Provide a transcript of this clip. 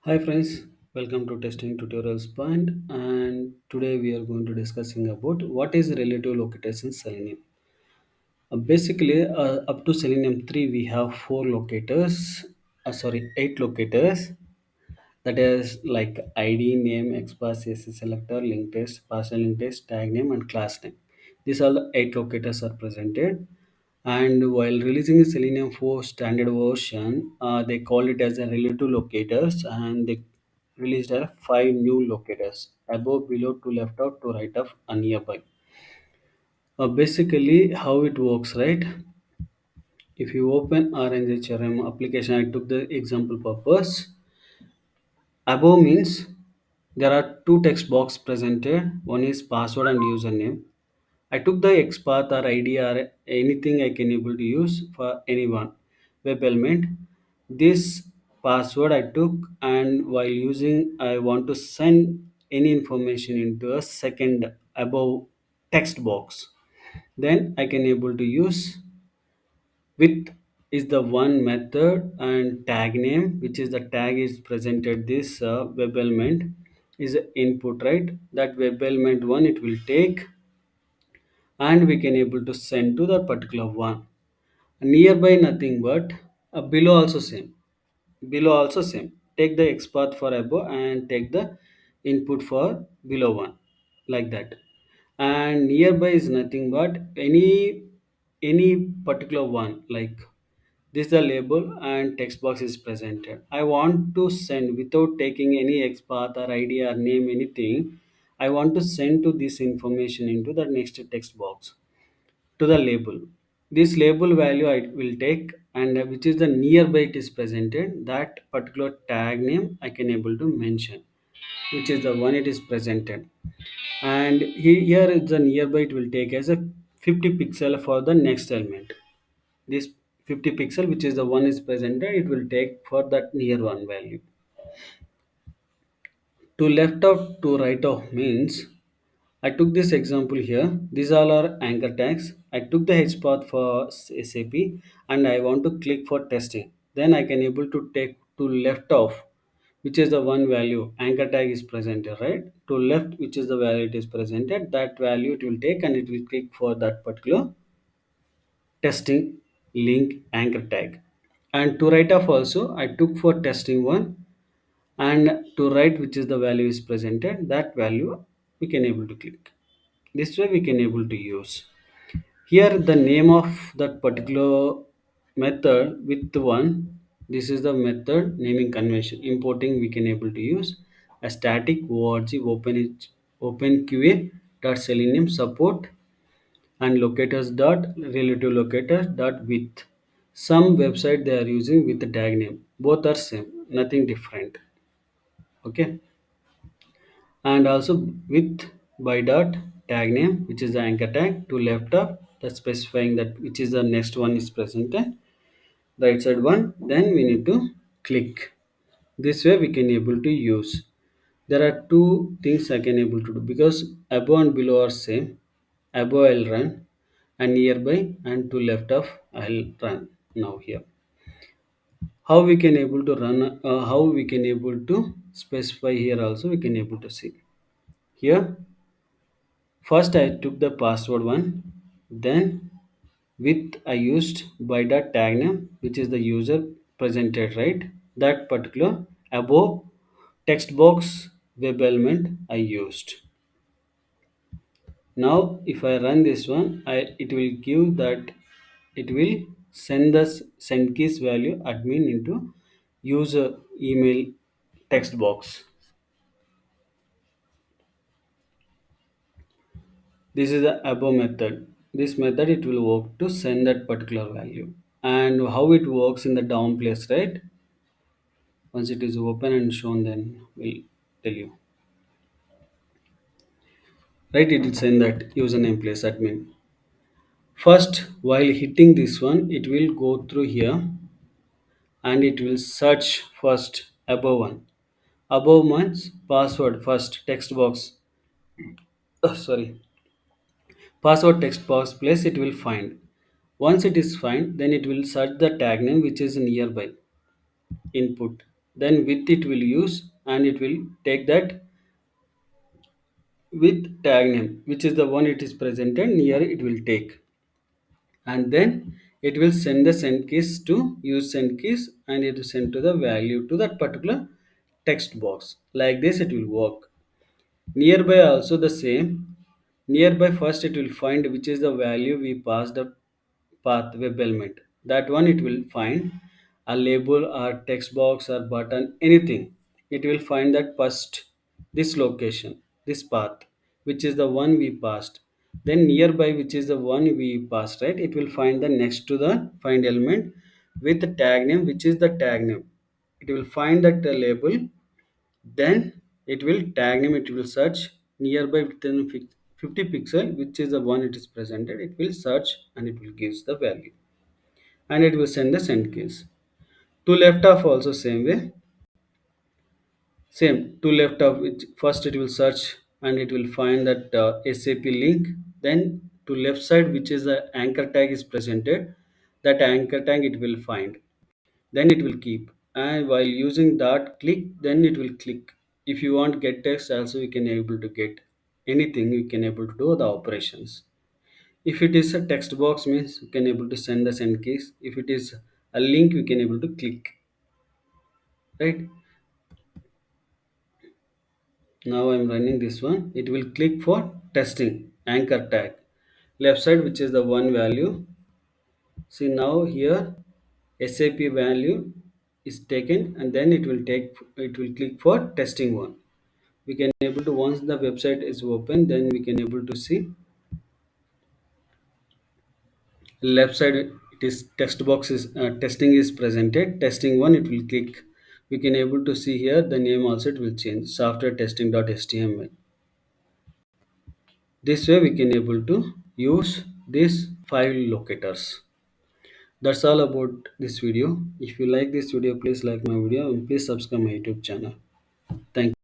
Hi friends, welcome to Testing Tutorials Point, and today we are going to discussing about what is relative locators in Selenium. Basically, up to Selenium 3 we have 8 locators, that is like ID, name, XPath, CSS selector, link test, partial link test, tag name, and class name. These are the 8 locators are presented. And while releasing the Selenium 4 standard version, they call it as a relative locators, and they released 5 new locators: above, below, to left out, to right of, and nearby. Basically, how it works, right? If you open RNGHRM application, I took the example purpose. Above means there are two text box presented. One is password and username. I took the XPath or ID or anything I can able to use for anyone. Web element. This password I took, and while using I want to send any information into a second above text box. Then I can able to use with is the one method, and tag name, which is the tag is presented this web element is a input, right? That web element one it will take, and we can able to send to that particular one. Nearby nothing but below also same. Below also same. Take the XPath for above and take the input for below one, like that. And nearby is nothing but any particular one, like this is the label and text box is presented. I want to send without taking any XPath or ID or name anything. I want to send to this information into the next text box to the label. This label value I will take, and which is the nearby it is presented, that particular tag name I can able to mention, which is the one it is presented. And here is the nearby it will take as a 50 pixel for the next element. This 50 pixel which is the one is presented, it will take for that near one value. To left of to right of means I took this example here. These all are anchor tags. I took the H path for SAP, and I want to click for testing. Then I can able to take to left of, which is the one value anchor tag is presented, right? To left, which is the value it is presented, that value it will take, and it will click for that particular testing link anchor tag. And to right of also I took for testing one, and to right which is the value is presented, that value we can able to click. This way we can able to use. Here the name of that particular method with one, this is the method naming convention. Importing we can able to use a static org openqa dot selenium support and locators dot relative locators dot with. Some website they are using with the tag name. Both are same, nothing different. Okay. And also with by dot tag name, which is the anchor tag, to left of that specifying that which is the next one is presented, right side one, then we need to click. This way we can able to use. There are two things I can able to do, because above and below are same. Above I'll run, and nearby and to left of I'll run. Now here how we can able to run, how we can able to specify, here also we can able to see. Here first I took the password one, then with I used by the tag name, which is the user presented, right? That particular above text box web element I used. Now if I run this one, it will give that, it will send the send keys value admin into user email text box. This is the above method. This method it will work to send that particular value. And how it works in the down place, right? Once it is open and shown, then we'll tell you. Right, it will send that username place admin. First, while hitting this one, it will go through here, and it will search first above one. Above one's password first text box. Sorry, password text box place it will find. Once it is find, then it will search the tag name which is nearby input. then with it will use, and it will take that with tag name, which is the one it is presented near, it will take, and then it will send the send keys to use send keys, and it will send to the value to that particular text box. Like this it will work. Nearby also the same. Nearby first it will find which is the value we passed the path web element. That one it will find a label or text box or button, anything. It will find that first this location, this path, which is the one we passed. Then nearby, which is the one we passed, right? It will find the next to the find element with the tag name, which is the tag name. It will find that label, then it will tag name, it will search nearby within 50 pixel, which is the one it is presented. It will search and it will gives the value, and it will send the send keys. To left of also same way, same to left of which first it will search and it will find that SAP link. Then to left side, which is the anchor tag is presented, that anchor tag it will find, then it will keep, and while using that click, then it will click. If you want get text also, you can able to get anything, you can able to do the operations. If it is a text box means you can able to send the send keys. If it is a link, you can able to click, right? Now I'm running this one, it will click for testing anchor tag left side, which is the one value. See now here SAP value is taken, and then it will click for testing one. We can able to, once the website is open, then we can able to see left side it is text box is testing is presented, testing one it will click. We can able to see here the name also it will change, software testing.html. This way we can able to use these file locators. That's all about this video. If you like this video, please like my video and please subscribe my YouTube channel. Thank you.